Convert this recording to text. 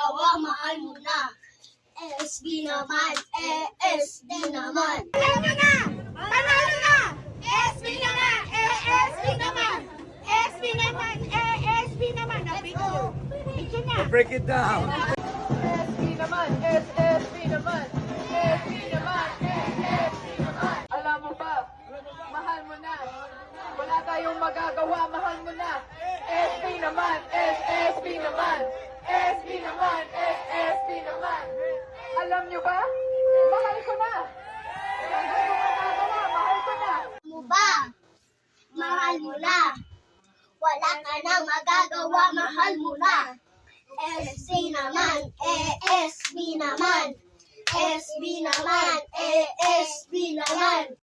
magagawa, mahal mo na. SB naman, SB naman. Alam nyo na! Panalo na! SB naman, SB naman. SB naman, SB naman. Picture na. Break it down. SB naman, SSB naman, SB naman, SSB naman. Alam mo ba, mahal mo na. Wala tayong magagawa, mahal mo na. SB naman, SSB naman, SB naman, SSB naman. Alam nyo ba, mahal ko na. Wala tayong magagawa, mahal ko na. Mo ba? Mahal mo na. Wala ka nang magagawa, mahal mo na. SB naman, SB naman. SB naman, SB naman.